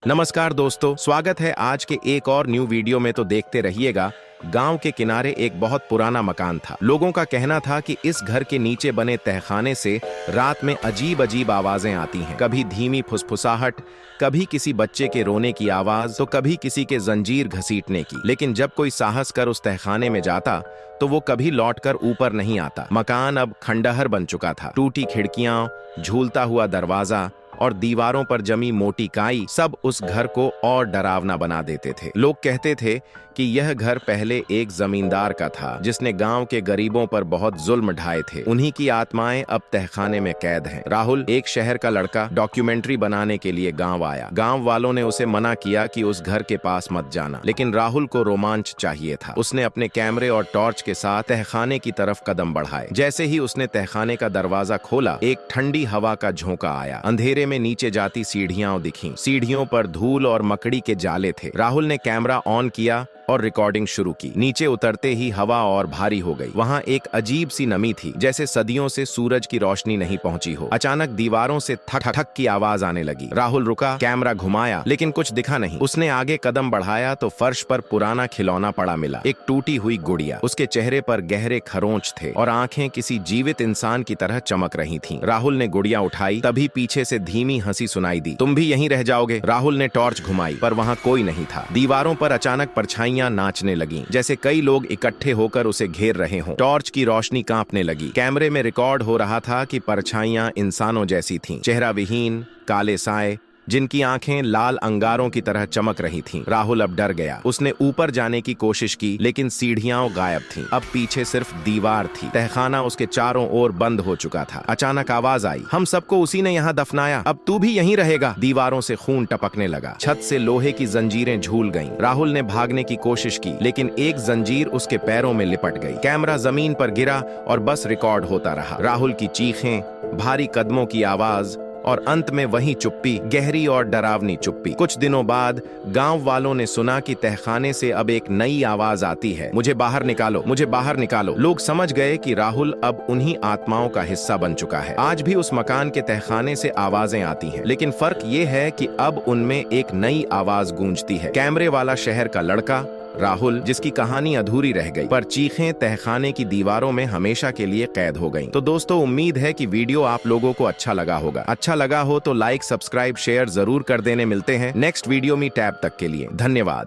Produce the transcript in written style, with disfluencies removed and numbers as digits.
नमस्कार दोस्तों, स्वागत है आज के एक और न्यू वीडियो में। तो देखते रहिएगा। गांव के किनारे एक बहुत पुराना मकान था। लोगों का कहना था कि इस घर के नीचे बने तहखाने से रात में अजीब अजीब आवाजें आती हैं। कभी धीमी फुसफुसाहट, कभी किसी बच्चे के रोने की आवाज, तो कभी किसी के जंजीर घसीटने की। लेकिन जब कोई साहस कर उस तहखाने में जाता तो वो कभी लौटकर ऊपर नहीं आता। मकान अब खंडहर बन चुका था। टूटी खिड़कियां, झूलता हुआ दरवाजा और दीवारों पर जमी मोटी काई सब उस घर को और डरावना बना देते थे। लोग कहते थे कि यह घर पहले एक जमींदार का था जिसने गांव के गरीबों पर बहुत जुल्म ढाए थे। उन्हीं की आत्माएं अब तहखाने में कैद हैं। राहुल, एक शहर का लड़का, डॉक्यूमेंट्री बनाने के लिए गांव आया। गांव वालों ने उसे मना किया कि उस घर के पास मत जाना, लेकिन राहुल को रोमांच चाहिए था। उसने अपने कैमरे और टॉर्च के साथ तहखाने की तरफ कदम बढ़ाए। जैसे ही उसने तहखाने का दरवाजा खोला, एक ठंडी हवा का झोंका आया। अंधेरे में नीचे जाती सीढ़ियां दिखीं। सीढ़ियों पर धूल और मकड़ी के जाले थे। राहुल ने कैमरा ऑन किया और रिकॉर्डिंग शुरू की। नीचे उतरते ही हवा और भारी हो गई। वहां एक अजीब सी नमी थी, जैसे सदियों से सूरज की रोशनी नहीं पहुंची हो। अचानक दीवारों से थक थक की आवाज आने लगी। राहुल रुका, कैमरा घुमाया, लेकिन कुछ दिखा नहीं। उसने आगे कदम बढ़ाया तो फर्श पर पुराना खिलौना पड़ा मिला, एक टूटी हुई गुड़िया। उसके चेहरे पर गहरे खरोंच थे और आंखें किसी जीवित इंसान की तरह चमक रही थीं। राहुल ने गुड़िया उठाई, तभी पीछे से धीमी हंसी सुनाई दी। तुम भी यहीं रह जाओगे? राहुल ने टॉर्च घुमाई, पर वहां कोई नहीं था। दीवारों पर अचानक परछाई नाचने लगी, जैसे कई लोग इकट्ठे होकर उसे घेर रहे हों। टॉर्च की रोशनी कांपने लगी। कैमरे में रिकॉर्ड हो रहा था कि परछाइयां इंसानों जैसी थीं, चेहरा विहीन, काले साए, जिनकी आंखें लाल अंगारों की तरह चमक रही थीं। राहुल अब डर गया। उसने ऊपर जाने की कोशिश की, लेकिन सीढ़ियां गायब थीं। अब पीछे सिर्फ दीवार थी। तहखाना उसके चारों ओर बंद हो चुका था। अचानक आवाज आई, हम सबको उसी ने यहाँ दफनाया, अब तू भी यहीं रहेगा। दीवारों से खून टपकने लगा। छत से लोहे की जंजीरें झूल गईं। राहुल ने भागने की कोशिश की, लेकिन एक जंजीर उसके पैरों में लिपट गई। कैमरा जमीन पर गिरा और बस रिकॉर्ड होता रहा। राहुल की चीखें, भारी कदमों की आवाज और अंत में वही चुप्पी, गहरी और डरावनी चुप्पी। कुछ दिनों बाद गांव वालों ने सुना कि तहखाने से अब एक नई आवाज आती है, मुझे बाहर निकालो, मुझे बाहर निकालो। लोग समझ गए कि राहुल अब उन्हीं आत्माओं का हिस्सा बन चुका है। आज भी उस मकान के तहखाने से आवाजें आती हैं, लेकिन फर्क ये है कि अब उनमें एक नई आवाज गूंजती है। कैमरे वाला शहर का लड़का राहुल, जिसकी कहानी अधूरी रह गई, पर चीखें तहखाने की दीवारों में हमेशा के लिए कैद हो गईं। तो दोस्तों, उम्मीद है कि वीडियो आप लोगों को अच्छा लगा होगा। अच्छा लगा हो तो लाइक, सब्सक्राइब, शेयर जरूर कर देने। मिलते हैं नेक्स्ट वीडियो में। टैब तक के लिए धन्यवाद।